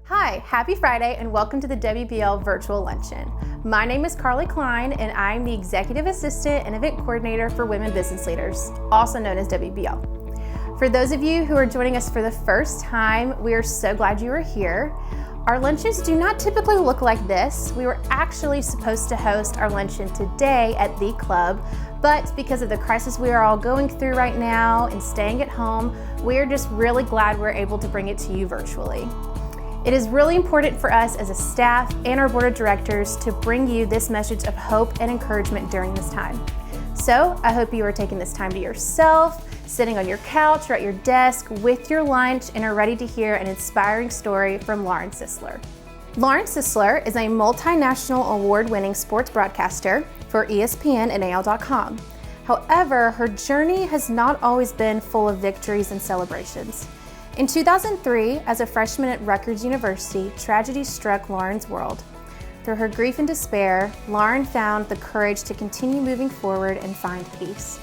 Hi, happy Friday and welcome to the WBL Virtual Luncheon. My name is Carly Klein and I'm the Executive Assistant and Event Coordinator for Women Business Leaders, also known as WBL. For those of you who are joining us for the first time, we are so glad you are here. Our luncheons do not typically look like this. We were actually supposed to host our luncheon today at the club, but because of the crisis we are all going through right now and staying at home, we are just really glad we're able to bring it to you virtually. It is really important for us as a staff and our board of directors to bring you this message of hope and encouragement during this time. So I hope you are taking this time to yourself, sitting on your couch or at your desk with your lunch and are ready to hear an inspiring story from Lauren Sisler. Lauren Sisler is a multinational award-winning sports broadcaster for ESPN and AL.com. However, her journey has not always been full of victories and celebrations. In 2003, as a freshman at Rutgers University, tragedy struck Lauren's world. Through her grief and despair, Lauren found the courage to continue moving forward and find peace.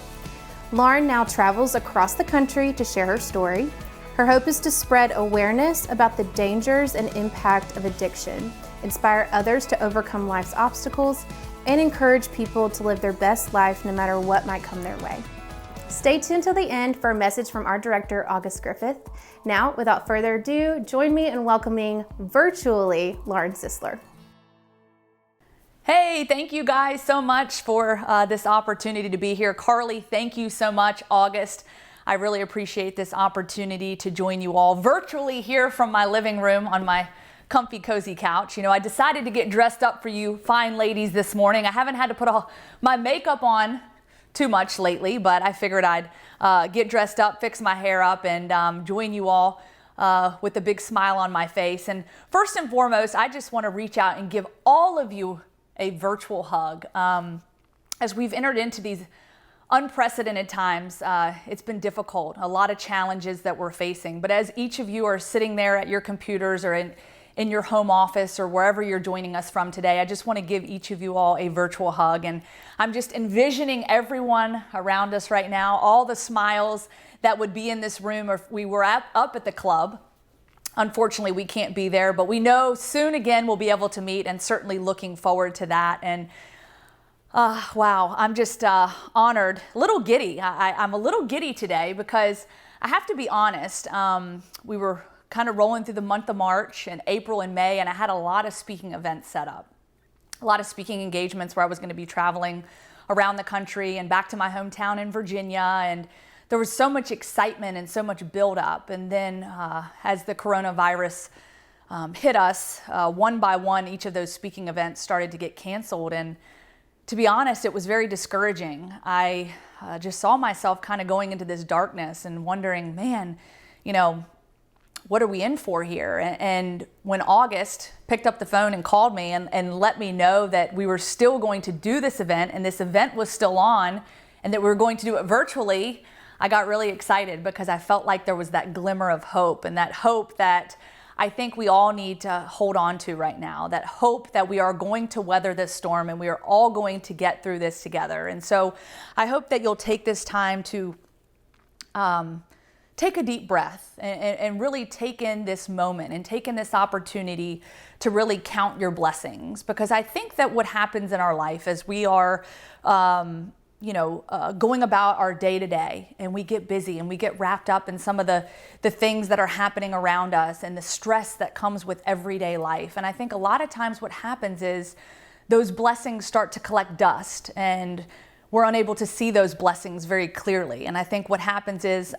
Lauren now travels across the country to share her story. Her hope is to spread awareness about the dangers and impact of addiction, inspire others to overcome life's obstacles, and encourage people to live their best life no matter what might come their way. Stay tuned till the end for a message from our director, August Griffith. Now, without further ado, join me in welcoming virtually Lauren Sisler. Hey, thank you guys so much for this opportunity to be here. Carly, thank you so much. August, I really appreciate this opportunity to join you all virtually here from my living room on my comfy, cozy couch. You know, I decided to get dressed up for you fine ladies this morning. I haven't had to put all my makeup on too much lately, but I figured I'd get dressed up, fix my hair up, and join you all with a big smile on my face. And first and foremost, I just want to reach out and give all of you a virtual hug. As we've entered into these unprecedented times, it's been difficult, a lot of challenges that we're facing. But as each of you are sitting there at your computers or in your home office or wherever you're joining us from today, I just want to give each of you all a virtual hug. And I'm just envisioning everyone around us right now, all the smiles that would be in this room if we were up at the club. Unfortunately, we can't be there, but we know soon again we'll be able to meet, and certainly looking forward to that. And wow, I'm just honored, a little giddy. I'm a little giddy today because I have to be honest. We were kind of rolling through the month of March and April and May, and I had a lot of speaking events set up, a lot of speaking engagements where I was going to be traveling around the country and back to my hometown in Virginia. And there was so much excitement and so much buildup. And then as the coronavirus hit us, one by one, each of those speaking events started to get canceled. And to be honest, it was very discouraging. I just saw myself kind of going into this darkness and wondering, man, you know, what are we in for here? And when August picked up the phone and called me and let me know that we were still going to do this event and this event was still on and that we were going to do it virtually, I got really excited because I felt like there was that glimmer of hope, and that hope that I think we all need to hold on to right now, that hope that we are going to weather this storm and we are all going to get through this together. And so I hope that you'll take this time to take a deep breath and really take in this moment and take in this opportunity to really count your blessings. Because I think that what happens in our life as we are, going about our day to day, and we get busy and we get wrapped up in some of the things that are happening around us and the stress that comes with everyday life. And I think a lot of times what happens is those blessings start to collect dust and we're unable to see those blessings very clearly. And I think what happens is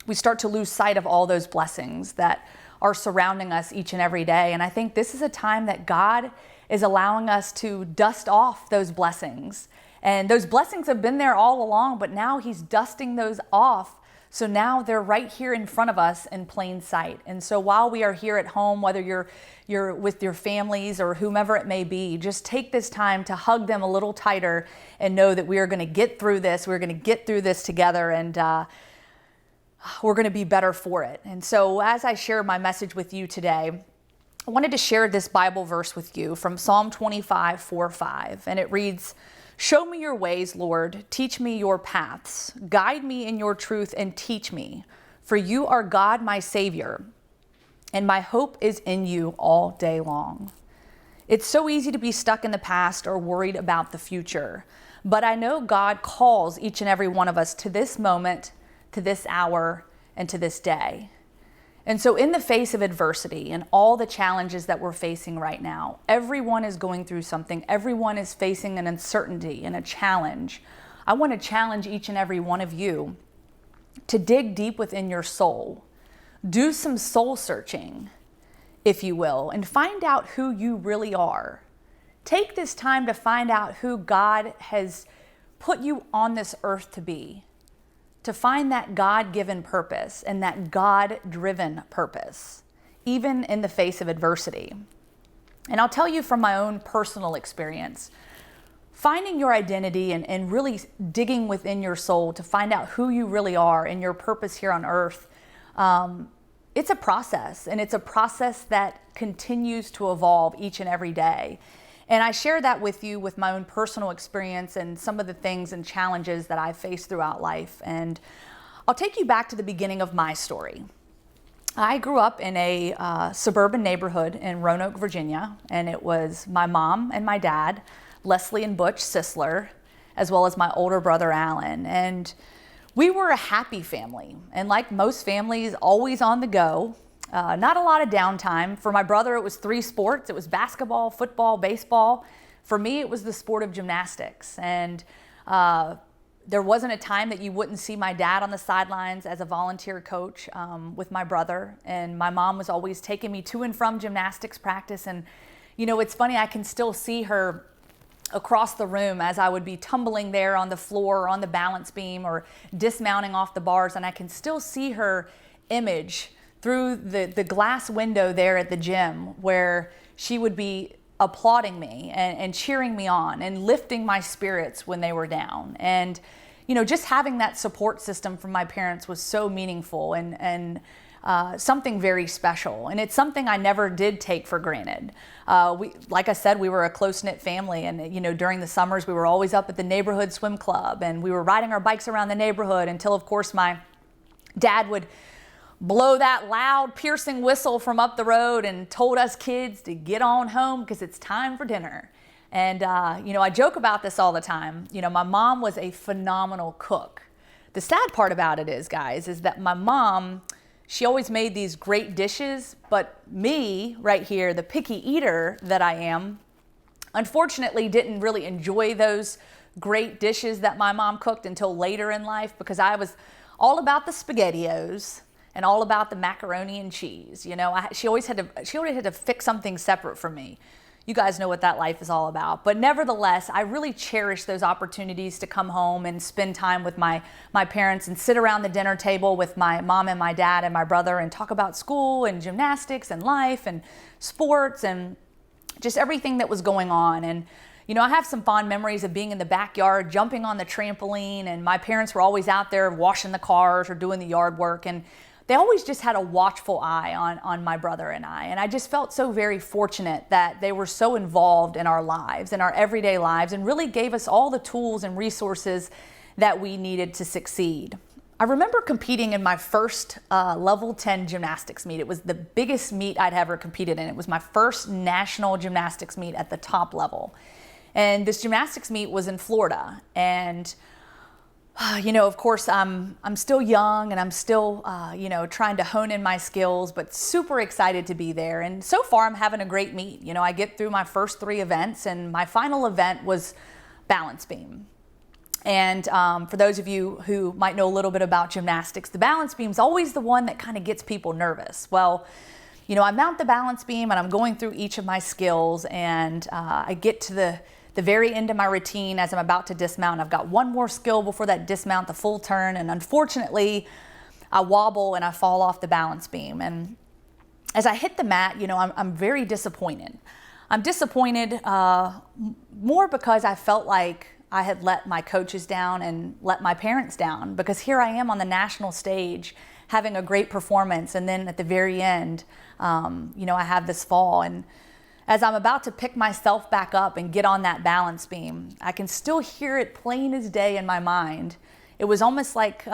we start to lose sight of all those blessings that are surrounding us each and every day. And I think this is a time that God is allowing us to dust off those blessings. And those blessings have been there all along, but now He's dusting those off. So now they're right here in front of us in plain sight. And so while we are here at home, whether you're with your families or whomever it may be, just take this time to hug them a little tighter and know that we are going to get through this. We're going to get through this together, and we're going to be better for it. And so as I share my message with you today, I wanted to share this Bible verse with you from Psalm 25, 4-5. And it reads, "Show me your ways, Lord. Teach me your paths. Guide me in your truth and teach me. For you are God, my Savior. and my hope is in you all day long. It's so easy to be stuck in the past or worried about the future, but I know God calls each and every one of us to this moment, to this hour, and to this day. And so in the face of adversity and all the challenges that we're facing right now, everyone is going through something. Everyone is facing an uncertainty and a challenge. I want to challenge each and every one of you to dig deep within your soul. Do some soul searching, if you will, and find out who you really are. Take this time to find out who God has put you on this earth to be, to find that God-given purpose and that God-driven purpose, even in the face of adversity. And I'll tell you from my own personal experience, finding your identity and really digging within your soul to find out who you really are and your purpose here on earth, it's a process, and it's a process that continues to evolve each and every day. And I share that with you with my own personal experience and some of the things and challenges that I've faced throughout life. And I'll take you back to the beginning of my story. I grew up in a suburban neighborhood in Roanoke, Virginia, and it was my mom and my dad, Leslie and Butch Sisler, as well as my older brother, Alan. And we were a happy family, and like most families, always on the go. Not a lot of downtime. For my brother, it was 3 sports. It was basketball, football, baseball. For me, it was the sport of gymnastics. And there wasn't a time that you wouldn't see my dad on the sidelines as a volunteer coach with my brother. And my mom was always taking me to and from gymnastics practice. And, you know, it's funny, I can still see her across the room as I would be tumbling there on the floor or on the balance beam or dismounting off the bars. And I can still see her image through the glass window there at the gym, where she would be applauding me and cheering me on and lifting my spirits when they were down. And, you know, just having that support system from my parents was so meaningful and something very special. And it's something I never did take for granted. Like I said, we were a close-knit family, and, you know, during the summers, we were always up at the neighborhood swim club, and we were riding our bikes around the neighborhood until, of course, my dad would blow that loud, piercing whistle from up the road and told us kids to get on home because it's time for dinner. And, you know, I joke about this all the time. You know, my mom was a phenomenal cook. The sad part about it is, guys, is that my mom, she always made these great dishes, but me right here, the picky eater that I am, unfortunately didn't really enjoy those great dishes that my mom cooked until later in life, because I was all about the SpaghettiOs and all about the macaroni and cheese. You know, she always had to fix something separate from me. You guys know what that life is all about. But nevertheless, I really cherish those opportunities to come home and spend time with my parents and sit around the dinner table with my mom and my dad and my brother and talk about school and gymnastics and life and sports and just everything that was going on. And, you know, I have some fond memories of being in the backyard, jumping on the trampoline, and my parents were always out there washing the cars or doing the yard work. And they always just had a watchful eye on my brother and I. And I just felt so very fortunate that they were so involved in our lives, in our everyday lives, and really gave us all the tools and resources that we needed to succeed. I remember competing in my first level 10 gymnastics meet. It was the biggest meet I'd ever competed in. It was my first national gymnastics meet at the top level. And this gymnastics meet was in Florida. And you know, of course, I'm still young, and I'm still, you know, trying to hone in my skills, but super excited to be there. And so far, I'm having a great meet. You know, I get through my first 3 events, and my final event was balance beam. And for those of you who might know a little bit about gymnastics, the balance beam is always the one that kind of gets people nervous. Well, you know, I mount the balance beam, and I'm going through each of my skills, and I get to the very end of my routine as I'm about to dismount. I've got one more skill before that dismount, the full turn, and unfortunately, I wobble and I fall off the balance beam. And as I hit the mat, you know, I'm very disappointed. I'm disappointed more because I felt like I had let my coaches down and let my parents down, because here I am on the national stage having a great performance, and then at the very end, you know, I have this fall. And as I'm about to pick myself back up and get on that balance beam, I can still hear it plain as day in my mind. It was almost like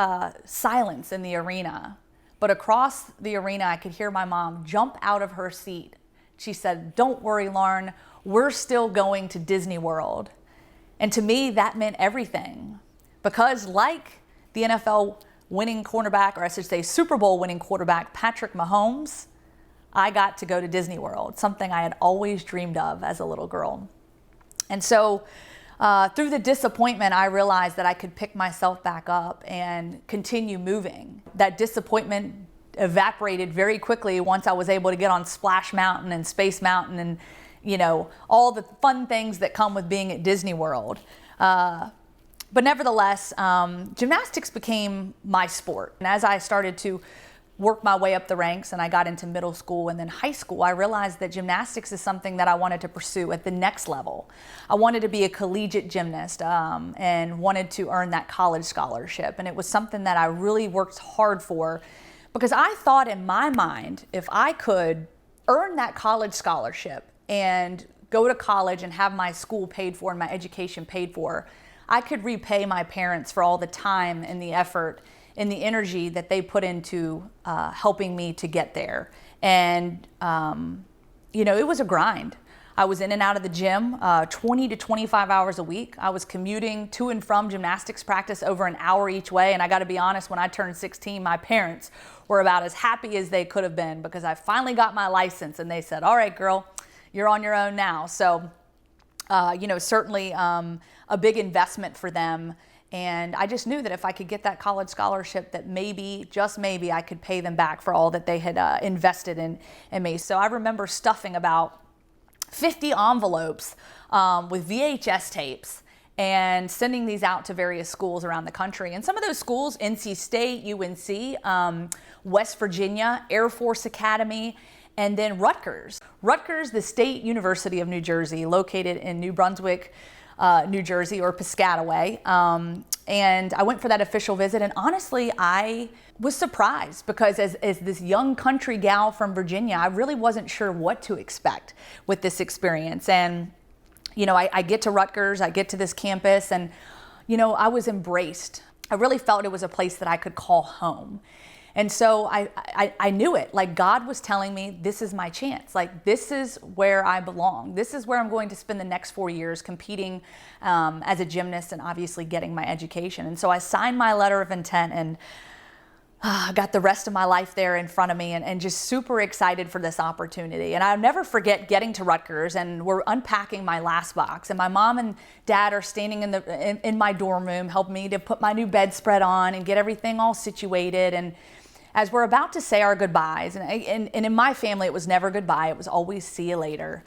silence in the arena. But across the arena, I could hear my mom jump out of her seat. She said, "Don't worry, Lauren, we're still going to Disney World." And to me, that meant everything. Because like the NFL winning cornerback, or I should say Super Bowl winning quarterback, Patrick Mahomes, I got to go to Disney World, something I had always dreamed of as a little girl. And so through the disappointment, I realized that I could pick myself back up and continue moving. That disappointment evaporated very quickly once I was able to get on Splash Mountain and Space Mountain and, you know, all the fun things that come with being at Disney World. But nevertheless, gymnastics became my sport. And as I started to work my way up the ranks and I got into middle school and then high school, I realized that gymnastics is something that I wanted to pursue at the next level. I wanted to be a collegiate gymnast and wanted to earn that college scholarship. And it was something that I really worked hard for, because I thought in my mind, if I could earn that college scholarship and go to college and have my school paid for and my education paid for, I could repay my parents for all the time and the effort and the energy that they put into helping me to get there. And, you know, it was a grind. I was in and out of the gym 20 to 25 hours a week. I was commuting to and from gymnastics practice over an hour each way. And I got to be honest, when I turned 16, my parents were about as happy as they could have been, because I finally got my license and they said, "All right, girl, you're on your own now." So, you know, certainly a big investment for them. And I just knew that if I could get that college scholarship, that maybe, just maybe, I could pay them back for all that they had invested in me. So I remember stuffing about 50 envelopes with VHS tapes and sending these out to various schools around the country. And some of those schools, NC State, UNC, West Virginia, Air Force Academy, and then Rutgers. Rutgers, the State University of New Jersey, located in New Brunswick, New Jersey, or Piscataway. And I went for that official visit, and honestly, I was surprised, because as this young country gal from Virginia, I really wasn't sure what to expect with this experience. And, you know, I get to Rutgers, I get to this campus, and, you know, I was embraced. I really felt it was a place that I could call home. And so I knew it, like God was telling me, this is my chance. Like, this is where I belong. This is where I'm going to spend the next 4 years competing as a gymnast and obviously getting my education. And so I signed my letter of intent and got the rest of my life there in front of me, and just super excited for this opportunity. And I'll never forget getting to Rutgers, and we're unpacking my last box, and my mom and dad are standing in my dorm room, helping me to put my new bedspread on and get everything all situated. And as we're about to say our goodbyes, and in my family, it was never goodbye, it was always see you later.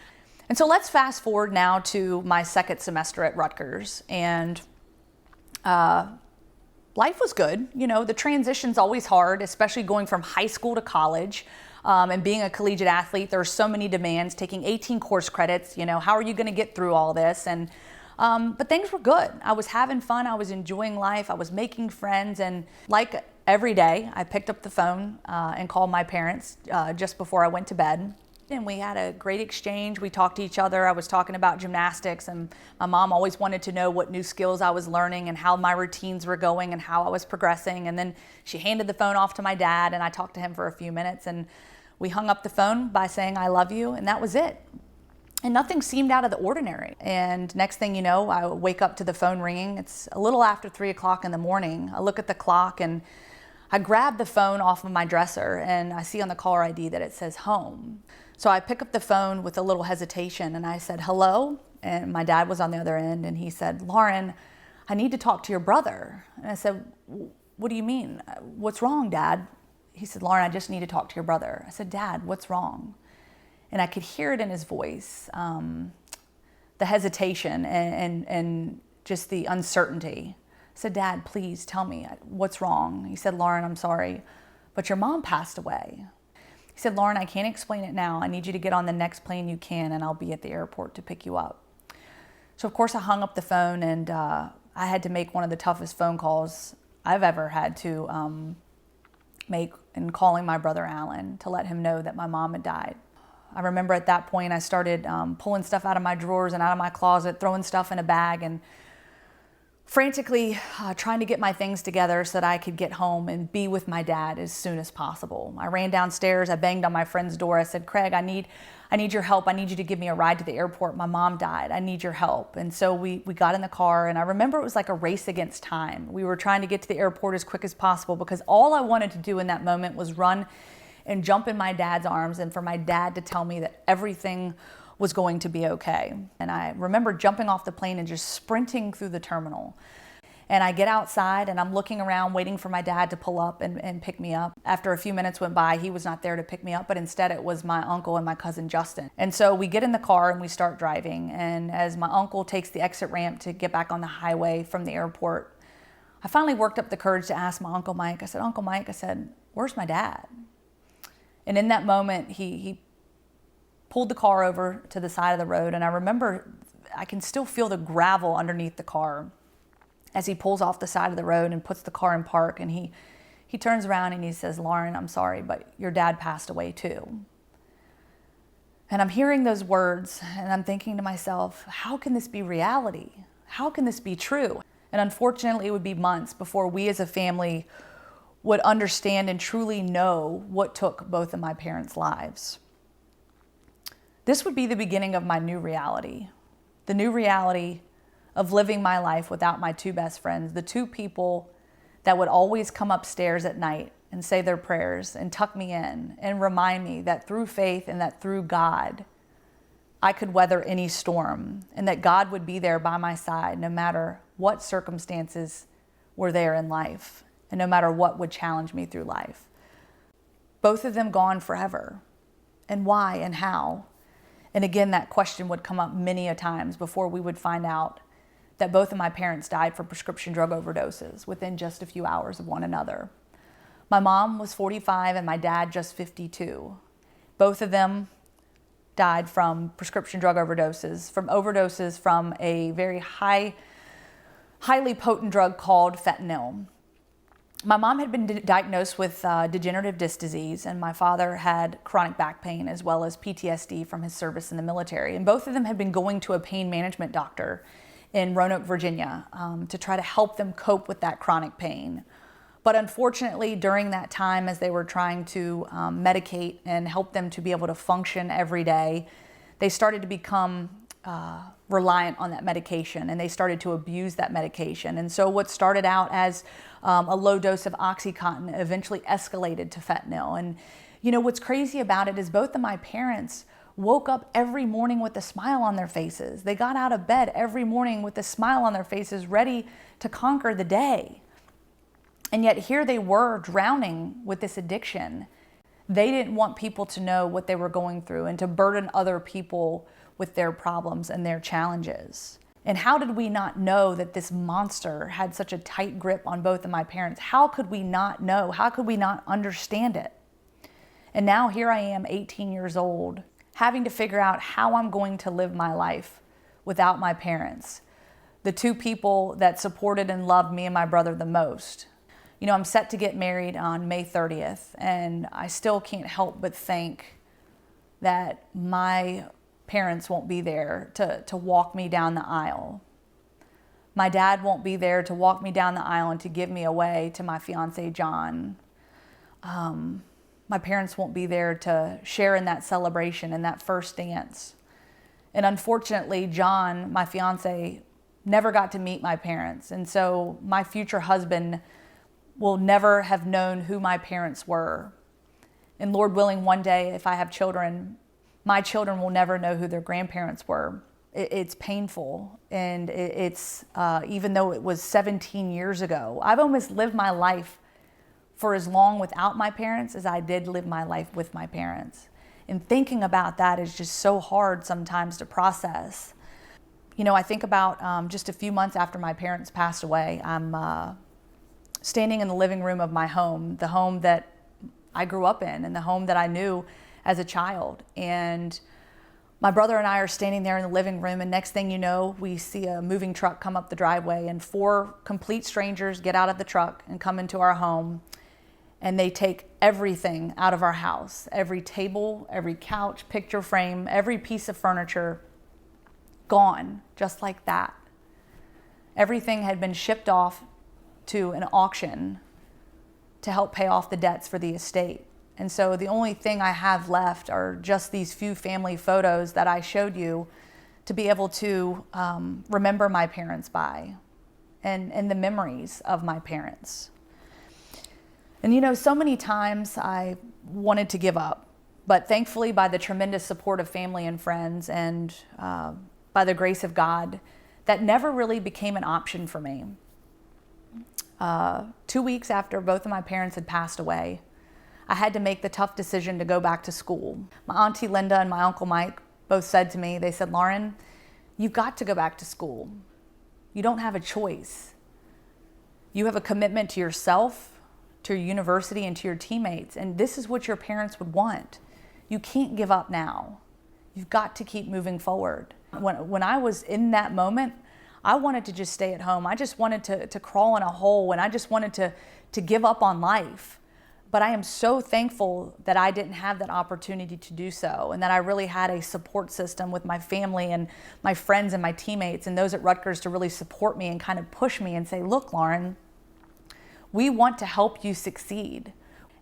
And so let's fast forward now to my second semester at Rutgers, and life was good. You know, the transition's always hard, especially going from high school to college. And being a collegiate athlete, there are so many demands, taking 18 course credits, you know, how are you gonna get through all this? And but things were good. I was having fun, I was enjoying life, I was making friends, and like every day, I picked up the phone and called my parents just before I went to bed. And we had a great exchange. We talked to each other. I was talking about gymnastics, and my mom always wanted to know what new skills I was learning and how my routines were going and how I was progressing. And then she handed the phone off to my dad, and I talked to him for a few minutes, and we hung up the phone by saying, "I love you," and that was it. And nothing seemed out of the ordinary. And next thing you know, I wake up to the phone ringing. It's a little after 3 o'clock in the morning. I look at the clock, and I grab the phone off of my dresser, and I see on the caller ID that it says home. So I pick up the phone with a little hesitation, and I said, "Hello?" And my dad was on the other end, and he said, "Lauren, I need to talk to your brother." And I said, "What do you mean? What's wrong, Dad?" He said, "Lauren, I just need to talk to your brother." I said, "Dad, what's wrong?" And I could hear it in his voice, the hesitation and just the uncertainty. I said, "Dad, please tell me what's wrong." He said, "Lauren, I'm sorry, but your mom passed away." He said, "Lauren, I can't explain it now. I need you to get on the next plane you can, and I'll be at the airport to pick you up." So of course I hung up the phone, and I had to make one of the toughest phone calls I've ever had to make, in calling my brother Alan to let him know that my mom had died. I remember at that point I started pulling stuff out of my drawers and out of my closet, throwing stuff in a bag, and frantically trying to get my things together so that I could get home and be with my dad as soon as possible. I ran downstairs, I banged on my friend's door. I said, Craig, I need your help. I need you to give me a ride to the airport. My mom died. I need your help. And so we got in the car, and I remember it was like a race against time. We were trying to get to the airport as quick as possible because all I wanted to do in that moment was run and jump in my dad's arms and for my dad to tell me that everything was going to be okay. And I remember jumping off the plane and just sprinting through the terminal. And I get outside and I'm looking around waiting for my dad to pull up and pick me up. After a few minutes went by, he was not there to pick me up, but instead it was my uncle and my cousin Justin. And so we get in the car and we start driving. And as my uncle takes the exit ramp to get back on the highway from the airport, I finally worked up the courage to ask my Uncle Mike. I said, Uncle Mike, I said, where's my dad? And in that moment, he pulled the car over to the side of the road. And I remember I can still feel the gravel underneath the car as he pulls off the side of the road and puts the car in park, and he turns around and he says, Lauren, I'm sorry, but your dad passed away too. And I'm hearing those words and I'm thinking to myself, how can this be reality? How can this be true? And unfortunately, it would be months before we as a family would understand and truly know what took both of my parents' lives. This would be the beginning of my new reality, the new reality of living my life without my two best friends, the two people that would always come upstairs at night and say their prayers and tuck me in and remind me that through faith and that through God, I could weather any storm and that God would be there by my side no matter what circumstances were there in life and no matter what would challenge me through life. Both of them gone forever. And why and how? And again, that question would come up many a times before we would find out that both of my parents died from prescription drug overdoses within just a few hours of one another. My mom was 45 and my dad just 52. Both of them died from prescription drug overdoses, from a very highly potent drug called fentanyl. My mom had been diagnosed with degenerative disc disease, and my father had chronic back pain as well as PTSD from his service in the military. And both of them had been going to a pain management doctor in Roanoke, Virginia, to try to help them cope with that chronic pain. But unfortunately, during that time, as they were trying to medicate and help them to be able to function every day, they started to become reliant on that medication, and they started to abuse that medication. And so what started out as a low dose of OxyContin eventually escalated to fentanyl. And you know, what's crazy about it is both of my parents woke up every morning with a smile on their faces. They got out of bed every morning with a smile on their faces, ready to conquer the day. And yet here they were drowning with this addiction. They didn't want people to know what they were going through and to burden other people with their problems and their challenges. And how did we not know that this monster had such a tight grip on both of my parents? How could we not know? How could we not understand it? And now here I am, 18 years old, having to figure out how I'm going to live my life without my parents, the two people that supported and loved me and my brother the most. You know, I'm set to get married on May 30th, and I still can't help but think that my parents won't be there to walk me down the aisle. My dad won't be there to walk me down the aisle and to give me away to my fiance, John. My parents won't be there to share in that celebration and that first dance. And unfortunately, John, my fiance, never got to meet my parents. And so my future husband will never have known who my parents were. And Lord willing, one day, if I have children, my children will never know who their grandparents were. It's painful. And it's, even though it was 17 years ago, I've almost lived my life for as long without my parents as I did live my life with my parents. And thinking about that is just so hard sometimes to process. You know, I think about just a few months after my parents passed away, I'm standing in the living room of my home, the home that I grew up in and the home that I knew as a child. And my brother and I are standing there in the living room, and next thing you know, we see a moving truck come up the driveway, and 4 complete strangers get out of the truck and come into our home. And they take everything out of our house, every table, every couch, picture frame, every piece of furniture, gone, just like that. Everything had been shipped off to an auction to help pay off the debts for the estate. And so the only thing I have left are just these few family photos that I showed you to be able to remember my parents by, and the memories of my parents. And you know, so many times I wanted to give up, but thankfully by the tremendous support of family and friends and by the grace of God, that never really became an option for me. 2 weeks after both of my parents had passed away, I had to make the tough decision to go back to school. My Auntie Linda and my Uncle Mike both said to me, they said, "Lauren, you've got to go back to school. You don't have a choice. You have a commitment to yourself, to your university, and to your teammates, and this is what your parents would want. You can't give up now. You've got to keep moving forward." When I was in that moment, I wanted to just stay at home. I just wanted to crawl in a hole, and I just wanted to give up on life. But I am so thankful that I didn't have that opportunity to do so, and that I really had a support system with my family and my friends and my teammates and those at Rutgers to really support me and kind of push me and say, "Look, Lauren, we want to help you succeed."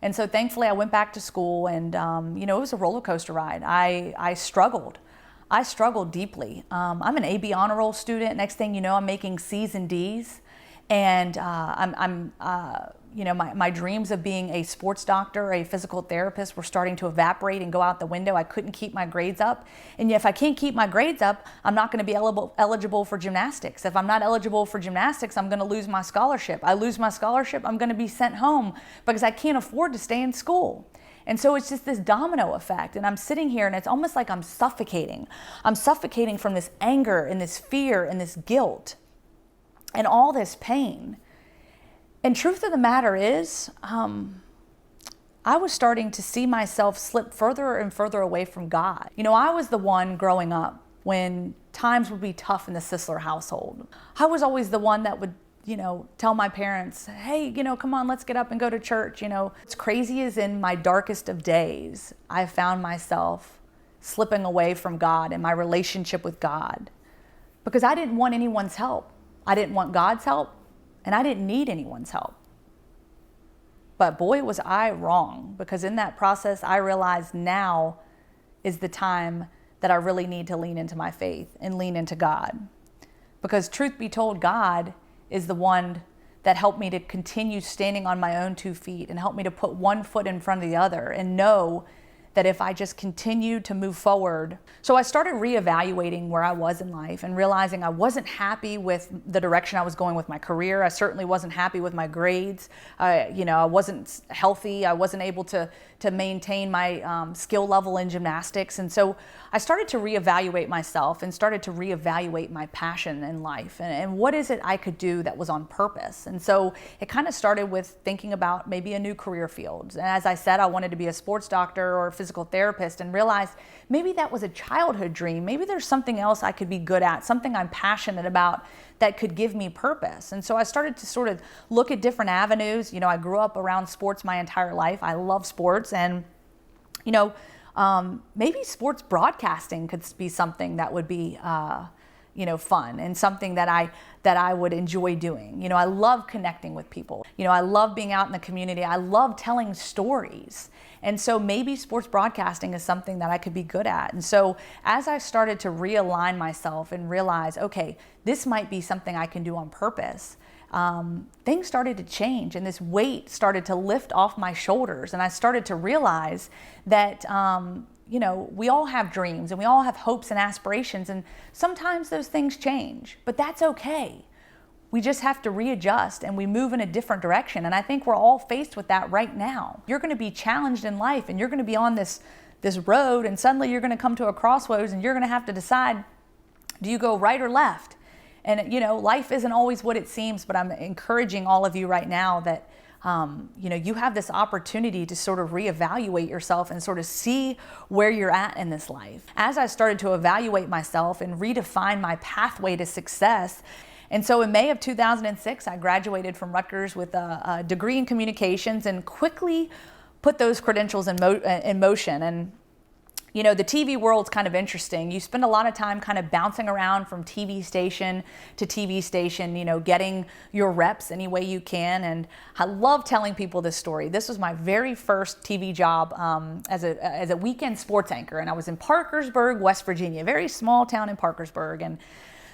And so thankfully I went back to school, and you know, it was a roller coaster ride. I struggled. I struggled deeply. I'm an AB honor roll student. Next thing you know, I'm making C's and D's, and you know, my dreams of being a sports doctor, a physical therapist were starting to evaporate and go out the window. I couldn't keep my grades up. And yet if I can't keep my grades up, I'm not going to be eligible for gymnastics. If I'm not eligible for gymnastics, I'm going to lose my scholarship. I lose my scholarship, I'm going to be sent home because I can't afford to stay in school. And so it's just this domino effect. And I'm sitting here and it's almost like I'm suffocating. I'm suffocating from this anger and this fear and this guilt and all this pain. And truth of the matter is, I was starting to see myself slip further and further away from God. You know, I was the one growing up when times would be tough in the Sisler household. I was always the one that would, you know, tell my parents, "Hey, you know, come on, let's get up and go to church." You know, it's crazy as in my darkest of days, I found myself slipping away from God and my relationship with God because I didn't want anyone's help. I didn't want God's help. And I didn't need anyone's help. But boy, was I wrong, because in that process, I realized now is the time that I really need to lean into my faith and lean into God. Because truth be told, God is the one that helped me to continue standing on my own 2 feet and helped me to put one foot in front of the other and know that if I just continued to move forward. So I started reevaluating where I was in life and realizing I wasn't happy with the direction I was going with my career. I certainly wasn't happy with my grades. You know, I wasn't healthy. I wasn't able to maintain my skill level in gymnastics. And so I started to reevaluate myself and started to reevaluate my passion in life and what is it I could do that was on purpose. And so it kind of started with thinking about maybe a new career field. And as I said, I wanted to be a sports doctor or a physical therapist, and realized maybe that was a childhood dream. Maybe there's something else I could be good at, something I'm passionate about that could give me purpose. And so I started to sort of look at different avenues. You know, I grew up around sports my entire life. I love sports, and you know, maybe sports broadcasting could be something that would be you know, fun and something that I would enjoy doing. You know, I love connecting with people. You know, I love being out in the community. I love telling stories. And so maybe sports broadcasting is something that I could be good at. And so as I started to realign myself and realize, okay, this might be something I can do on purpose, things started to change and this weight started to lift off my shoulders. And I started to realize that, you know, we all have dreams and we all have hopes and aspirations, and sometimes those things change, but that's okay. We just have to readjust and we move in a different direction. And I think we're all faced with that right now. You're going to be challenged in life and you're going to be on this road, and suddenly you're going to come to a crossroads and you're going to have to decide, do you go right or left? And you know, life isn't always what it seems, but I'm encouraging all of you right now that you know, you have this opportunity to sort of reevaluate yourself and sort of see where you're at in this life. As I started to evaluate myself and redefine my pathway to success, and so in May of 2006, I graduated from Rutgers with a degree in communications and quickly put those credentials in motion. And You know, the TV world's kind of interesting. You spend a lot of time kind of bouncing around from TV station to TV station, you know, getting your reps any way you can. And I love telling people this story. This was my very first TV job as a weekend sports anchor. And I was in Parkersburg, West Virginia, a very small town in Parkersburg. And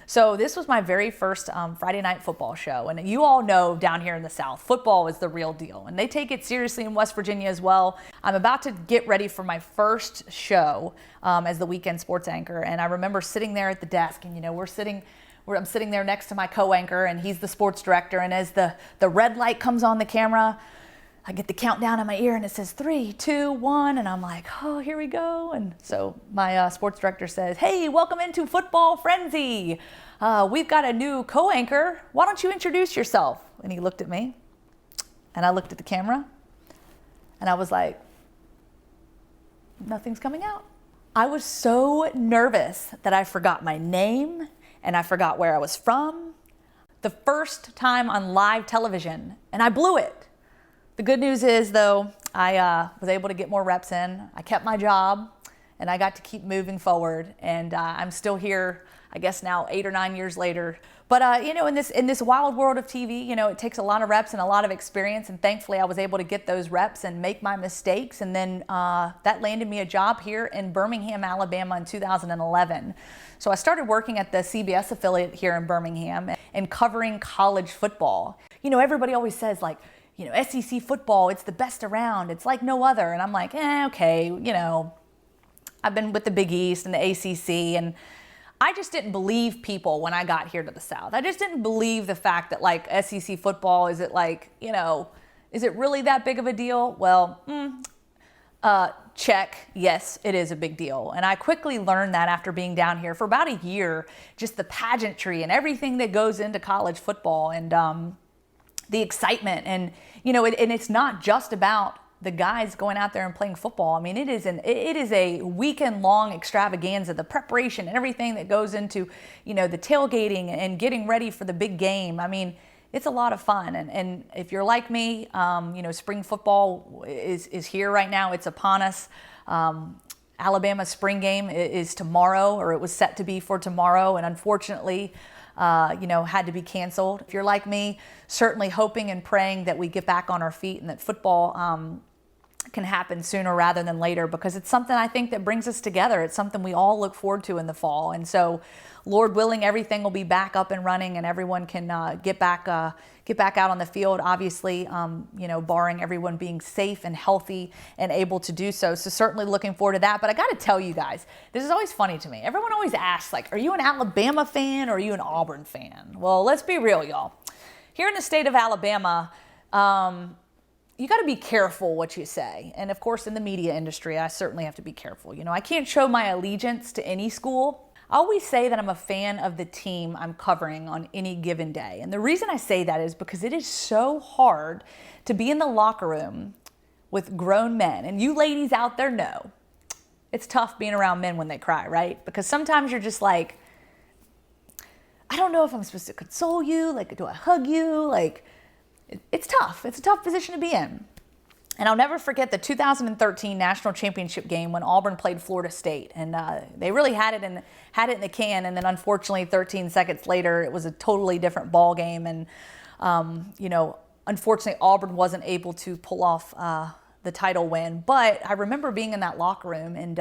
so this was my very first Friday night football show. And you all know down here in the South, football is the real deal. And they take it seriously in West Virginia as well. I'm about to get ready for my first show as the weekend sports anchor. And I remember sitting there at the desk and, you know, I'm sitting there next to my co-anchor and he's the sports director. And as the red light comes on the camera, I get the countdown in my ear and it says 3, 2, 1. And I'm like, oh, here we go. And so my sports director says, hey, welcome into Football Frenzy. We've got a new co-anchor. Why don't you introduce yourself? And he looked at me and I looked at the camera and I was like, nothing's coming out. I was so nervous that I forgot my name and I forgot where I was from. The first time on live television, and I blew it. The good news is, though, I was able to get more reps in. I kept my job, and I got to keep moving forward. And I'm still here, I guess now 8 or 9 years later. But you know, in this wild world of TV, you know, it takes a lot of reps and a lot of experience. And thankfully, I was able to get those reps and make my mistakes. And then that landed me a job here in Birmingham, Alabama, in 2011. So I started working at the CBS affiliate here in Birmingham and covering college football. You know, everybody always says, like, you know, SEC football, it's the best around. It's like no other. And I'm like, okay, you know, I've been with the Big East and the ACC, and I just didn't believe people when I got here to the South. I just didn't believe the fact that, like, SEC football, is it like, you know, is it really that big of a deal? Well, check. Yes, it is a big deal. And I quickly learned that after being down here for about a year, just the pageantry and everything that goes into college football and the excitement. And, you know, and it's not just about the guys going out there and playing football. I mean, it is a weekend long extravaganza, the preparation and everything that goes into, you know, the tailgating and getting ready for the big game. I mean, it's a lot of fun. And if you're like me, you know, spring football is here right now. It's upon us. Alabama's spring game is tomorrow, or it was set to be for tomorrow. And unfortunately, you know, had to be canceled. If you're like me, certainly hoping and praying that we get back on our feet and that football can happen sooner rather than later, because it's something I think that brings us together. It's something we all look forward to in the fall. And so, Lord willing, everything will be back up and running and everyone can get back out on the field, obviously, you know, barring everyone being safe and healthy and able to do so. So certainly looking forward to that. But I got to tell you guys, this is always funny to me. Everyone always asks, like, are you an Alabama fan or are you an Auburn fan? Well, let's be real, y'all. Here in the state of Alabama, you got to be careful what you say. And of course, in the media industry, I certainly have to be careful. You know, I can't show my allegiance to any school. I always say that I'm a fan of the team I'm covering on any given day. And the reason I say that is because it is so hard to be in the locker room with grown men. And you ladies out there know it's tough being around men when they cry, right? Because sometimes you're just like, I don't know if I'm supposed to console you. Like, do I hug you? Like, it's tough. It's a tough position to be in. And I'll never forget the 2013 national championship game when Auburn played Florida State, and they really had it in the can. And then unfortunately, 13 seconds later, it was a totally different ball game. And you know, unfortunately, Auburn wasn't able to pull off the title win. But I remember being in that locker room, and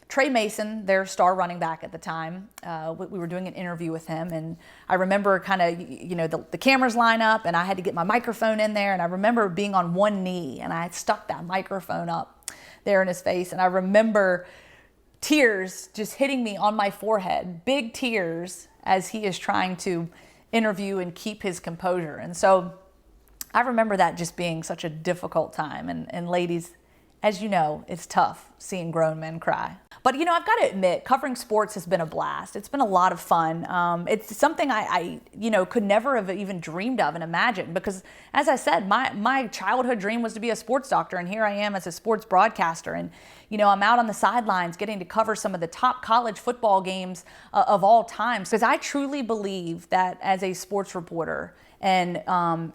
Trey Mason, their star running back at the time, we were doing an interview with him, and I remember kind of, you know, the cameras line up, and I had to get my microphone in there, and I remember being on one knee, and I had stuck that microphone up there in his face, and I remember tears just hitting me on my forehead, big tears, as he is trying to interview and keep his composure. And so I remember that just being such a difficult time, and ladies, as you know, it's tough seeing grown men cry. But, you know, I've got to admit, covering sports has been a blast. It's been a lot of fun. It's something I you know, could never have even dreamed of and imagined, because, as I said, my childhood dream was to be a sports doctor, and here I am as a sports broadcaster. And, you know, I'm out on the sidelines getting to cover some of the top college football games of all time, because I truly believe that as a sports reporter, And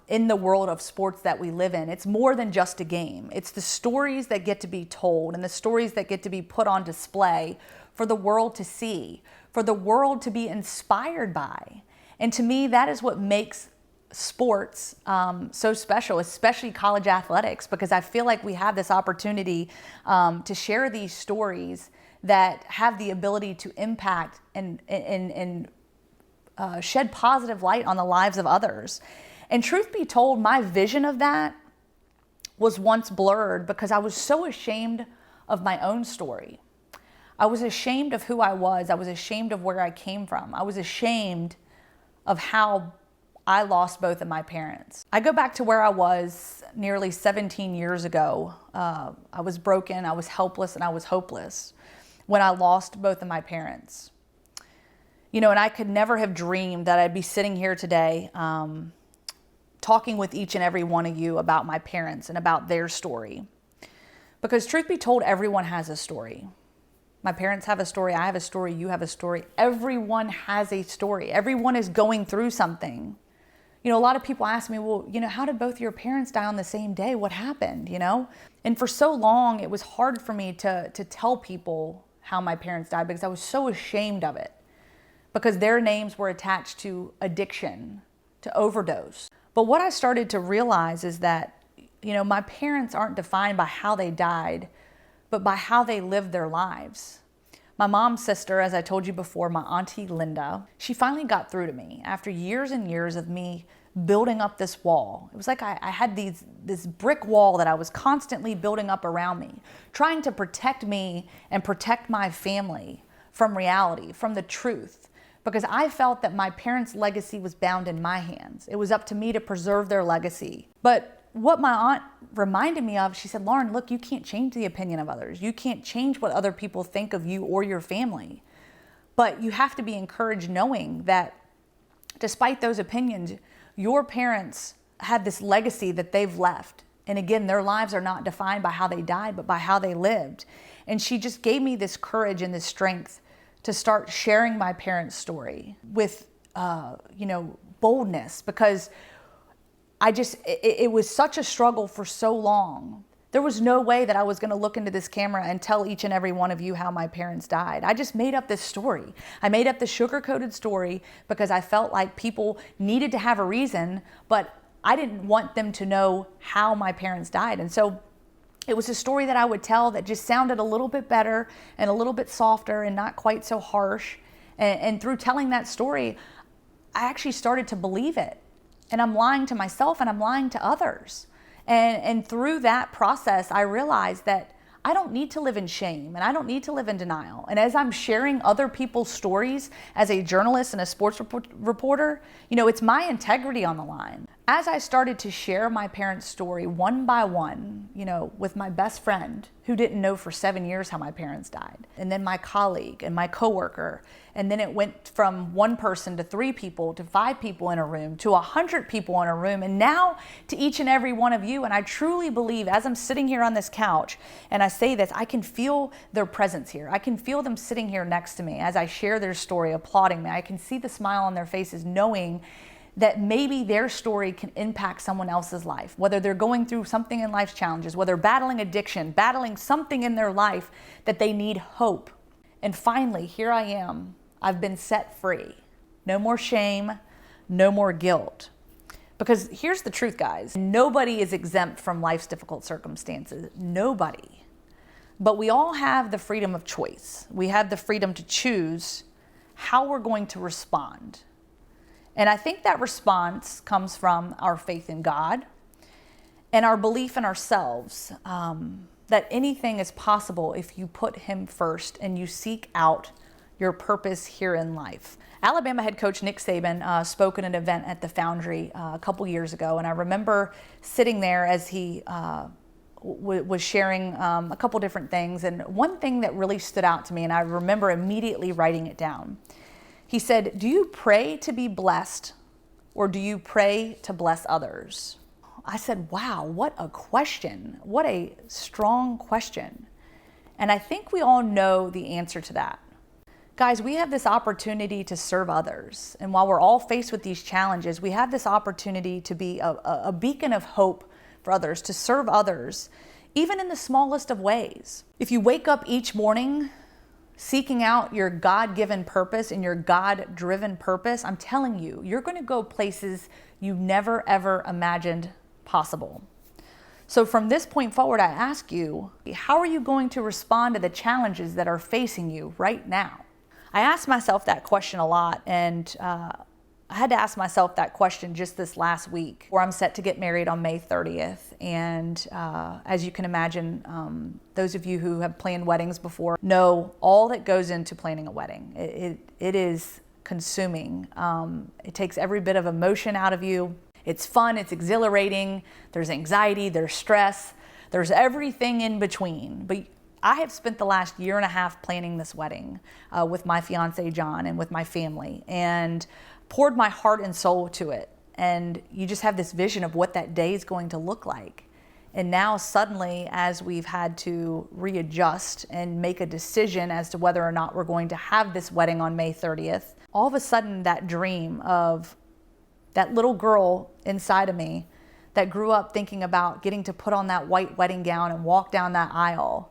in the world of sports that we live in, it's more than just a game. It's the stories that get to be told and the stories that get to be put on display for the world to see, for the world to be inspired by. And to me, that is what makes sports so special, especially college athletics, because I feel like we have this opportunity to share these stories that have the ability to impact and shed positive light on the lives of others. And truth be told, my vision of that was once blurred because I was so ashamed of my own story. I was ashamed of who I was. I was ashamed of where I came from. I was ashamed of how I lost both of my parents. I go back to where I was nearly 17 years ago. I was broken, I was helpless, and I was hopeless when I lost both of my parents. You know, and I could never have dreamed that I'd be sitting here today talking with each and every one of you about my parents and about their story. Because truth be told, everyone has a story. My parents have a story, I have a story, you have a story. Everyone has a story. Everyone is going through something. You know, a lot of people ask me, well, you know, how did both your parents die on the same day? What happened, you know? And for so long, it was hard for me to tell people how my parents died because I was so ashamed of it. Because their names were attached to addiction, to overdose. But what I started to realize is that, you know, my parents aren't defined by how they died, but by how they lived their lives. My mom's sister, as I told you before, my auntie Linda, she finally got through to me after years and years of me building up this wall. It was like I had this brick wall that I was constantly building up around me, trying to protect me and protect my family from reality, from the truth. Because I felt that my parents' legacy was bound in my hands. It was up to me to preserve their legacy. But what my aunt reminded me of, she said, Lauren, look, you can't change the opinion of others. You can't change what other people think of you or your family. But you have to be encouraged knowing that despite those opinions, your parents have this legacy that they've left. And again, their lives are not defined by how they died, but by how they lived. And she just gave me this courage and this strength to start sharing my parents' story with, boldness, because it was such a struggle for so long. There was no way that I was going to look into this camera and tell each and every one of you how my parents died. I just made up this story. I made up the sugar-coated story because I felt like people needed to have a reason, but I didn't want them to know how my parents died. And so it was a story that I would tell that just sounded a little bit better and a little bit softer and not quite so harsh. And through telling that story, I actually started to believe it. And I'm lying to myself and I'm lying to others. And through that process, I realized that I don't need to live in shame and I don't need to live in denial. And as I'm sharing other people's stories as a journalist and a sports reporter, it's my integrity on the line. As I started to share my parents' story one by one, with my best friend who didn't know for 7 years how my parents died, and then my colleague and my coworker, and then it went from one person to 3 people to 5 people in a room to 100 people in a room, and now to each and every one of you. And I truly believe, as I'm sitting here on this couch and I say this, I can feel their presence here. I can feel them sitting here next to me as I share their story, applauding me. I can see the smile on their faces, knowing that maybe their story can impact someone else's life, whether they're going through something in life's challenges, whether battling addiction, battling something in their life that they need hope. And finally, here I am. I've been set free. No more shame, no more guilt. Because here's the truth, guys. Nobody is exempt from life's difficult circumstances. Nobody. But we all have the freedom of choice. We have the freedom to choose how we're going to respond. And I think that response comes from our faith in God and our belief in ourselves, that anything is possible if you put Him first and you seek out your purpose here in life. Alabama head coach Nick Saban spoke at an event at the Foundry a couple years ago, and I remember sitting there as he was sharing a couple different things, and one thing that really stood out to me, and I remember immediately writing it down. He said, "Do you pray to be blessed, or do you pray to bless others?" I said, wow, what a question. What a strong question. And I think we all know the answer to that. Guys, we have this opportunity to serve others. And while we're all faced with these challenges, we have this opportunity to be a beacon of hope for others, to serve others, even in the smallest of ways. If you wake up each morning seeking out your God-given purpose and your God-driven purpose, I'm telling you, you're going to go places you never, ever imagined possible. So from this point forward, I ask you, how are you going to respond to the challenges that are facing you right now? I asked myself that question a lot, and I had to ask myself that question just this last week, where I'm set to get married on May 30th. And as you can imagine, those of you who have planned weddings before know all that goes into planning a wedding. It is consuming. It takes every bit of emotion out of you. It's fun, it's exhilarating, there's anxiety, there's stress, there's everything in between. But I have spent the last year and a half planning this wedding with my fiance, John, and with my family, and poured my heart and soul to it. And you just have this vision of what that day is going to look like. And now suddenly, as we've had to readjust and make a decision as to whether or not we're going to have this wedding on May 30th, all of a sudden that dream of that little girl inside of me that grew up thinking about getting to put on that white wedding gown and walk down that aisle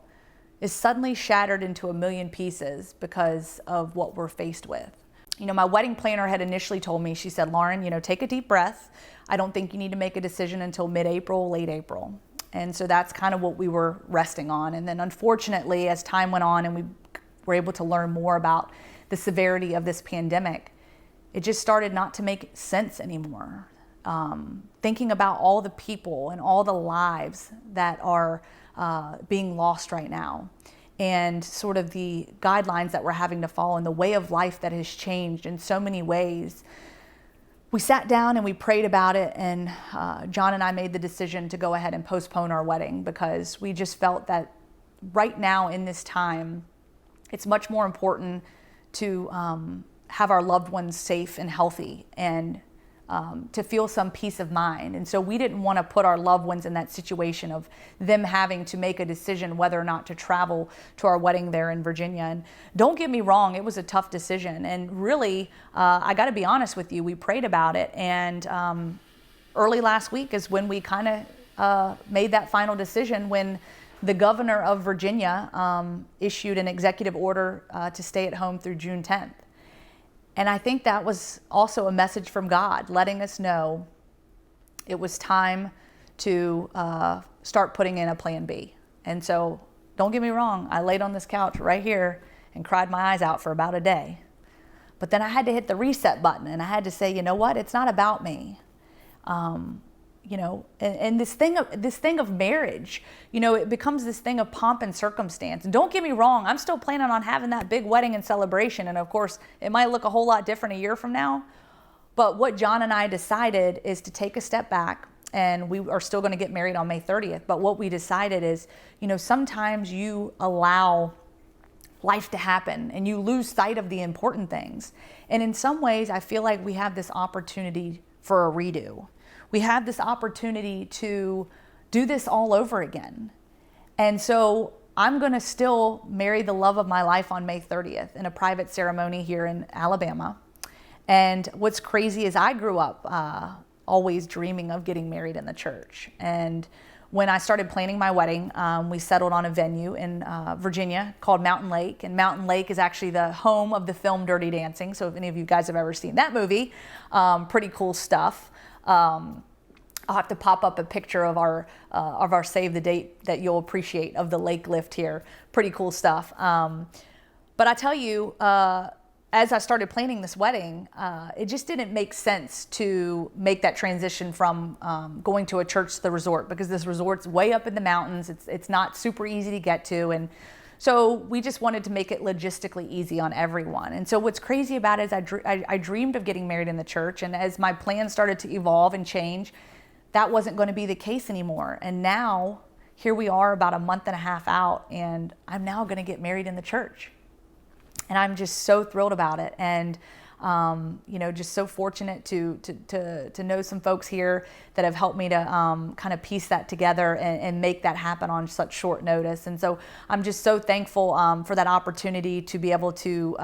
is suddenly shattered into a million pieces because of what we're faced with. You know, my wedding planner had initially told me, she said, Lauren, take a deep breath. I don't think you need to make a decision until mid-April, late April. And so that's kind of what we were resting on. And then unfortunately, as time went on and we were able to learn more about the severity of this pandemic, it just started not to make sense anymore. Thinking about all the people and all the lives that are being lost right now, and sort of the guidelines that we're having to follow and the way of life that has changed in so many ways. We sat down and we prayed about it, and John and I made the decision to go ahead and postpone our wedding because we just felt that right now in this time, it's much more important to have our loved ones safe and healthy and to feel some peace of mind. And so we didn't want to put our loved ones in that situation of them having to make a decision whether or not to travel to our wedding there in Virginia. And don't get me wrong, it was a tough decision. And really, I got to be honest with you, we prayed about it. And early last week is when we kind of made that final decision, when the governor of Virginia issued an executive order to stay at home through June 10th. And I think that was also a message from God, letting us know it was time to start putting in a plan B. And so don't get me wrong, I laid on this couch right here and cried my eyes out for about a day. But then I had to hit the reset button, and I had to say, you know what, it's not about me. And this thing of marriage, it becomes this thing of pomp and circumstance. And don't get me wrong, I'm still planning on having that big wedding and celebration. And of course, it might look a whole lot different a year from now. But what John and I decided is to take a step back, and we are still going to get married on May 30th. But what we decided is, sometimes you allow life to happen and you lose sight of the important things. And in some ways, I feel like we have this opportunity for a redo. We have this opportunity to do this all over again. And so I'm going to still marry the love of my life on May 30th in a private ceremony here in Alabama. And what's crazy is I grew up always dreaming of getting married in the church. And when I started planning my wedding, we settled on a venue in Virginia called Mountain Lake. And Mountain Lake is actually the home of the film Dirty Dancing. So if any of you guys have ever seen that movie, pretty cool stuff. I'll have to pop up a picture of our save the date that you'll appreciate of the lake lift here. Pretty cool stuff. But I tell you, as I started planning this wedding, it just didn't make sense to make that transition from going to a church to the resort, because this resort's way up in the mountains. It's not super easy to get to. And so we just wanted to make it logistically easy on everyone. And so what's crazy about it is I dreamed of getting married in the church. And as my plans started to evolve and change, that wasn't going to be the case anymore. And now here we are about a month and a half out, and I'm now going to get married in the church. And I'm just so thrilled about it. And just so fortunate to know some folks here that have helped me to kind of piece that together and make that happen on such short notice. And so I'm just so thankful for that opportunity to be able to,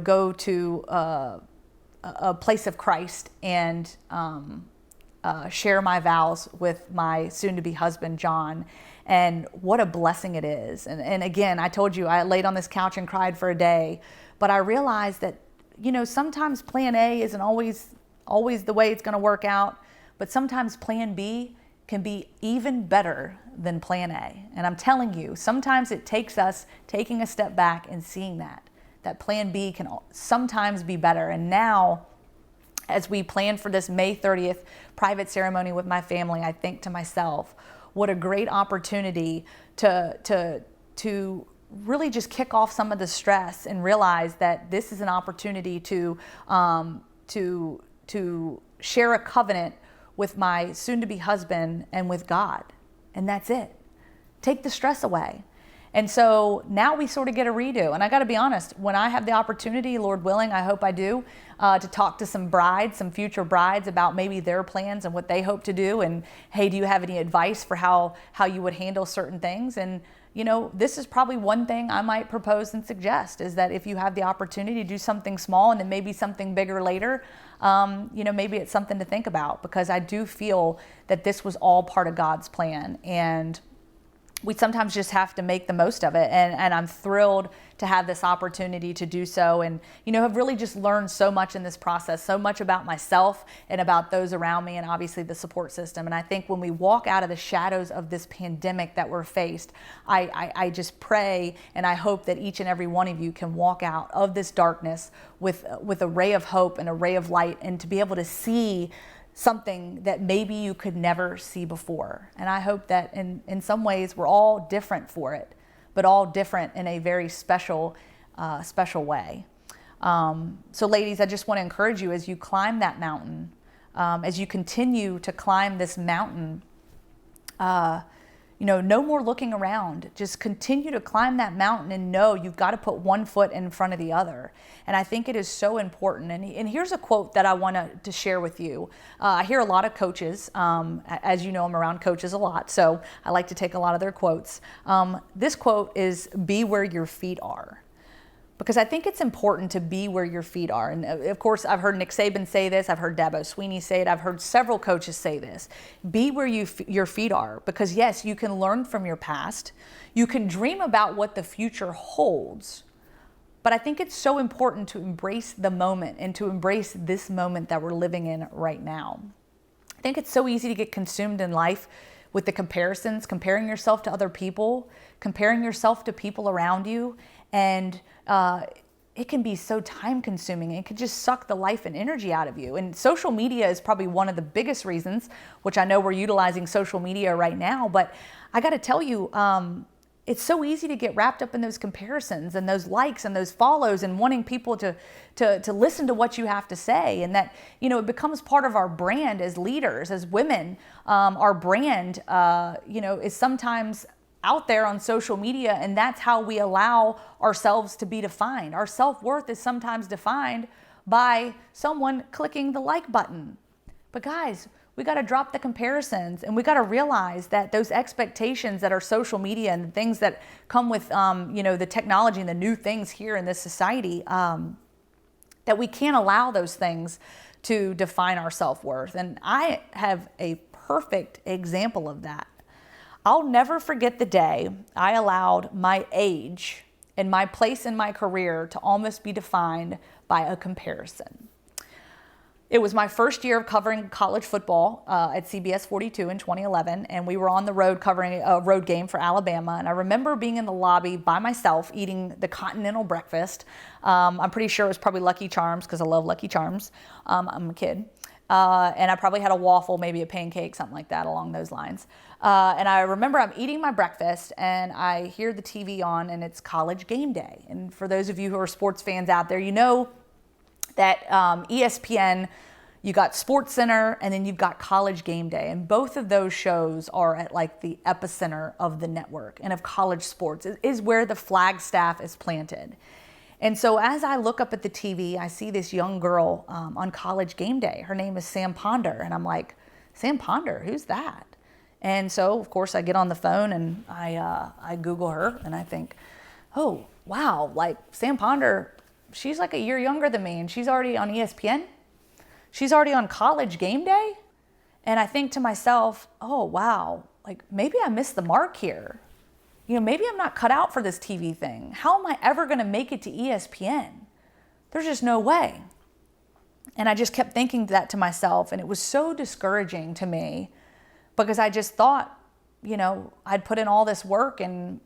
go to a place of Christ and share my vows with my soon-to-be husband, John. And what a blessing it is. And again, I told you, I laid on this couch and cried for a day, but I realized that, sometimes plan A isn't always the way it's going to work out, but sometimes plan B can be even better than plan A. And I'm telling you, sometimes it takes us taking a step back and seeing that plan B can sometimes be better. And now, as we plan for this May 30th private ceremony with my family, I think to myself, what a great opportunity to really just kick off some of the stress and realize that this is an opportunity to share a covenant with my soon-to-be husband and with God. And that's it. Take the stress away. And so now we sort of get a redo. And I got to be honest, when I have the opportunity, Lord willing, I hope I do, to talk to some future brides about maybe their plans and what they hope to do. And hey, do you have any advice for how you would handle certain things? And this is probably one thing I might propose and suggest, is that if you have the opportunity to do something small and then maybe something bigger later, maybe it's something to think about, because I do feel that this was all part of God's plan. And we sometimes just have to make the most of it. And I'm thrilled to have this opportunity to do so. And, have really just learned so much in this process, so much about myself and about those around me, and obviously the support system. And I think when we walk out of the shadows of this pandemic that we're faced, I just pray and I hope that each and every one of you can walk out of this darkness with a ray of hope and a ray of light, and to be able to see something that maybe you could never see before. And I hope that in some ways we're all different for it, but all different in a very special way. So ladies, I just want to encourage you, as you climb that mountain, as you continue to climb this mountain, no more looking around. Just continue to climb that mountain and know you've got to put one foot in front of the other. And I think it is so important. And here's a quote that I want to share with you. I hear a lot of coaches. As you know, I'm around coaches a lot, so I like to take a lot of their quotes. This quote is, "Be where your feet are." Because I think it's important to be where your feet are. And of course, I've heard Nick Saban say this. I've heard Dabo Sweeney say it. I've heard several coaches say this. Be where your feet are. Because yes, you can learn from your past. You can dream about what the future holds. But I think it's so important to embrace the moment and to embrace this moment that we're living in right now. I think it's so easy to get consumed in life with the comparisons, comparing yourself to other people, comparing yourself to people around you. And it can be so time consuming. It can just suck the life and energy out of you. And social media is probably one of the biggest reasons, which I know we're utilizing social media right now. But I got to tell you, it's so easy to get wrapped up in those comparisons and those likes and those follows and wanting people to listen to what you have to say. And that, it becomes part of our brand as leaders, as women. Our brand, is sometimes out there on social media, and that's how we allow ourselves to be defined. Our self-worth is sometimes defined by someone clicking the like button. But guys, we got to drop the comparisons, and we got to realize that those expectations that are social media and things that come with the technology and the new things here in this society, that we can't allow those things to define our self-worth. And I have a perfect example of that. I'll never forget the day I allowed my age and my place in my career to almost be defined by a comparison. It was my first year of covering college football at CBS 42 in 2011, and we were on the road covering a road game for Alabama. And I remember being in the lobby by myself eating the continental breakfast. I'm pretty sure it was probably Lucky Charms, because I love Lucky Charms. I'm a kid. And I probably had a waffle, maybe a pancake, something like that along those lines. And I remember I'm eating my breakfast and I hear the TV on, and it's College Game Day. And for those of you who are sports fans out there, you know that ESPN, you got SportsCenter, and then you've got College Game Day. And both of those shows are at like the epicenter of the network and of college sports. It is where the flagstaff is planted. And so as I look up at the TV, I see this young girl on College Game Day. Her name is Sam Ponder. And I'm like, Sam Ponder, who's that? And so, of course, I get on the phone and I Google her and I think, oh, wow, like Sam Ponder, she's like a year younger than me and she's already on ESPN. She's already on College Game Day. And I think to myself, oh, wow, like maybe I missed the mark here. You know, maybe I'm not cut out for this TV thing. How am I ever going to make it to ESPN? There's just no way. And I just kept thinking that to myself, and it was so discouraging to me because I just thought, you know, I'd put in all this work and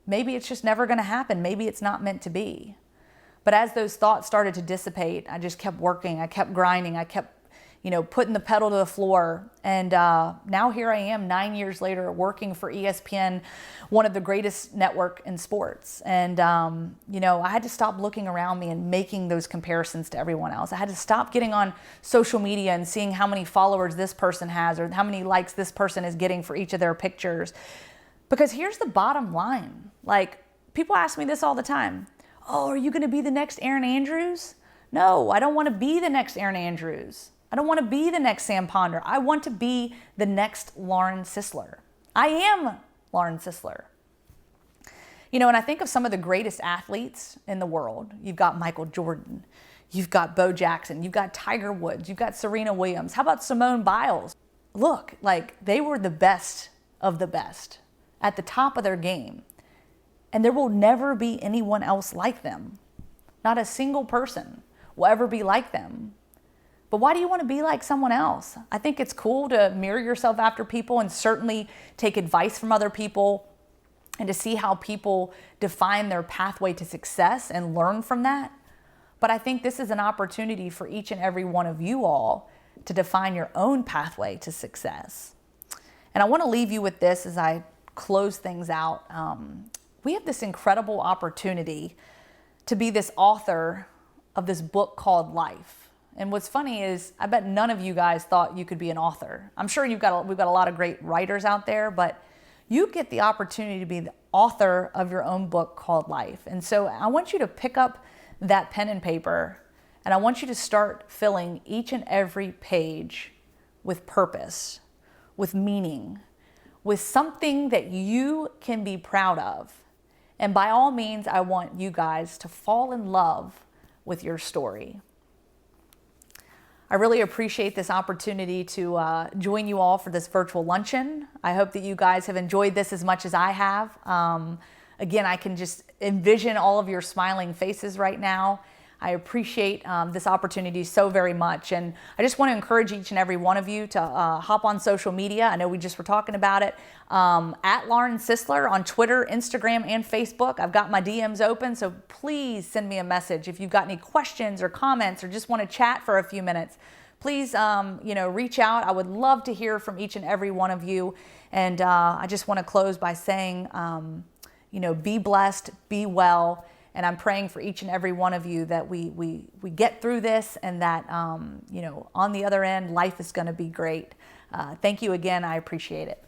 maybe it's just never going to happen. Maybe it's not meant to be. But as those thoughts started to dissipate, I just kept working. I kept grinding. I kept, you know, putting the pedal to the floor. And now here I am 9 years later working for ESPN, one of the greatest network in sports. And, you know, I had to stop looking around me and making those comparisons to everyone else. I had to stop getting on social media and seeing how many followers this person has or how many likes this person is getting for each of their pictures. Because here's the bottom line. Like, people ask me this all the time. Oh, are you going to be the next Erin Andrews? No, I don't want to be the next Erin Andrews. I don't want to be the next Sam Ponder. I want to be the next Lauren Sisler. I am Lauren Sisler. You know, and I think of some of the greatest athletes in the world. You've got Michael Jordan. You've got Bo Jackson. You've got Tiger Woods. You've got Serena Williams. How about Simone Biles? Look, like they were the best of the best at the top of their game. And there will never be anyone else like them. Not a single person will ever be like them. But why do you want to be like someone else? I think it's cool to mirror yourself after people and certainly take advice from other people and to see how people define their pathway to success and learn from that. But I think this is an opportunity for each and every one of you all to define your own pathway to success. And I want to leave you with this as I close things out. We have this incredible opportunity to be this author of this book called Life. And what's funny is I bet none of you guys thought you could be an author. I'm sure we've got a lot of great writers out there, but you get the opportunity to be the author of your own book called Life. And so I want you to pick up that pen and paper and I want you to start filling each and every page with purpose, with meaning, with something that you can be proud of. And by all means, I want you guys to fall in love with your story. I really appreciate this opportunity to join you all for this virtual luncheon. I hope that you guys have enjoyed this as much as I have. Again, I can just envision all of your smiling faces right now. I appreciate this opportunity so very much. And I just want to encourage each and every one of you to hop on social media. I know we just were talking about it. At Lauren Sisler on Twitter, Instagram, and Facebook. I've got my DMs open, so please send me a message. If you've got any questions or comments or just want to chat for a few minutes, please reach out. I would love to hear from each and every one of you. And I just want to close by saying, be blessed, be well. And I'm praying for each and every one of you that we get through this and that, on the other end, life is going to be great. Thank you again. I appreciate it.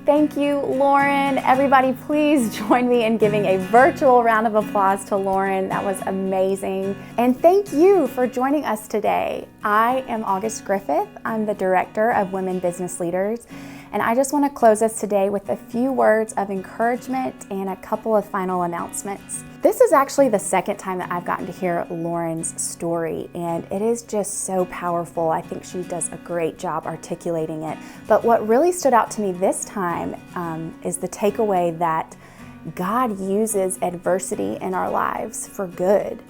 Thank you, Lauren. Everybody, please join me in giving a virtual round of applause to Lauren. That was amazing. And thank you for joining us today. I am August Griffith. I'm the Director of Women Business Leaders. And I just want to close us today with a few words of encouragement and a couple of final announcements. This is actually the second time that I've gotten to hear Lauren's story, and it is just so powerful. I think she does a great job articulating it. But what really stood out to me this time is the takeaway that God uses adversity in our lives for good.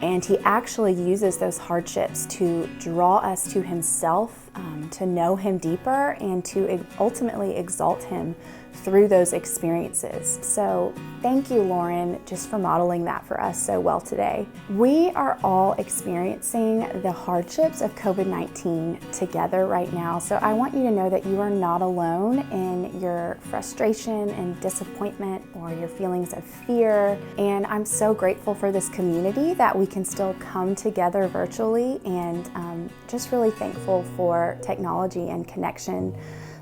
And He actually uses those hardships to draw us to Himself, to know Him deeper, and to ultimately exalt Him through those experiences. So thank you, Lauren, just for modeling that for us so well today. We are all experiencing the hardships of COVID-19 together right now. So I want you to know that you are not alone in your frustration and disappointment or your feelings of fear. And I'm so grateful for this community that we can still come together virtually, and just really thankful for technology and connection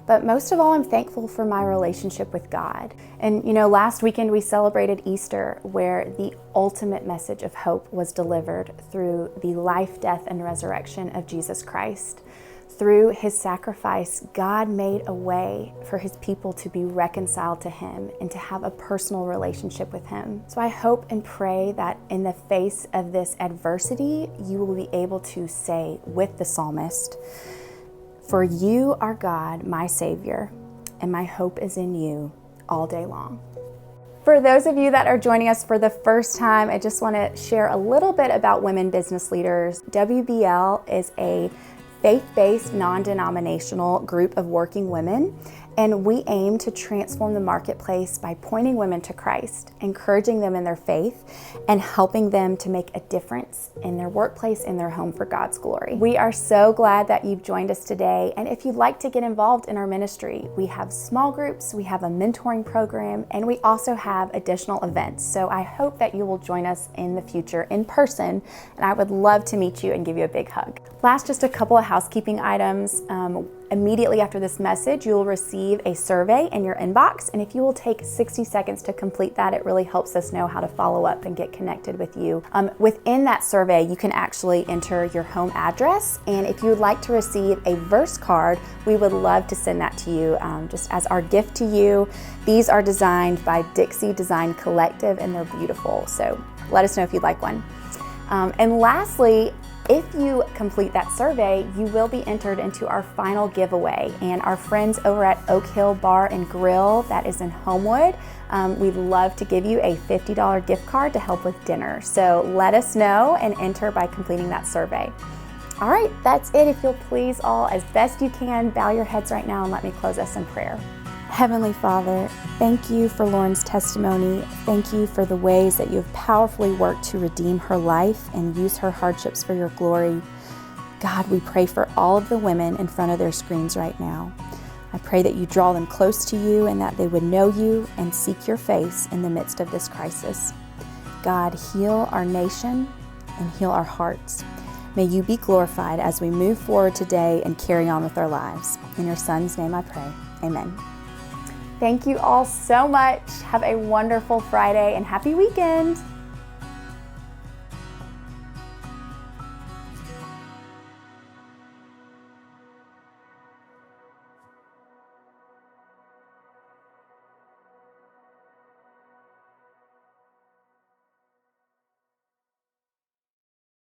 But most of all, I'm thankful for my relationship with God. And last weekend we celebrated Easter, where the ultimate message of hope was delivered through the life, death, and resurrection of Jesus Christ. Through his sacrifice, God made a way for his people to be reconciled to him and to have a personal relationship with him. So I hope and pray that in the face of this adversity, you will be able to say with the psalmist, "For you are God, my Savior, and my hope is in you all day long." For those of you that are joining us for the first time, I just want to share a little bit about Women Business Leaders. WBL is a faith-based, non-denominational group of working women, and we aim to transform the marketplace by pointing women to Christ, encouraging them in their faith, and helping them to make a difference in their workplace, in their home for God's glory. We are so glad that you've joined us today, and if you'd like to get involved in our ministry, we have small groups, we have a mentoring program, and we also have additional events. So I hope that you will join us in the future in person, and I would love to meet you and give you a big hug. Last, just a couple of housekeeping items. Immediately after this message, you will receive a survey in your inbox, and if you will take 60 seconds to complete that, it really helps us know how to follow up and get connected with you. Within that survey, you can actually enter your home address, and if you would like to receive a verse card, we would love to send that to you just as our gift to you. These are designed by Dixie Design Collective, and they're beautiful, so let us know if you'd like one. And lastly, if you complete that survey, you will be entered into our final giveaway. And our friends over at Oak Hill Bar and Grill, that is in Homewood, we'd love to give you a $50 gift card to help with dinner. So let us know and enter by completing that survey. All right, that's it. If you'll please all, as best you can, bow your heads right now and let me close us in prayer. Heavenly Father, thank you for Lauren's testimony. Thank you for the ways that you have powerfully worked to redeem her life and use her hardships for your glory. God, we pray for all of the women in front of their screens right now. I pray that you draw them close to you and that they would know you and seek your face in the midst of this crisis. God, heal our nation and heal our hearts. May you be glorified as we move forward today and carry on with our lives. In your Son's name I pray. Amen. Thank you all so much. Have a wonderful Friday and happy weekend.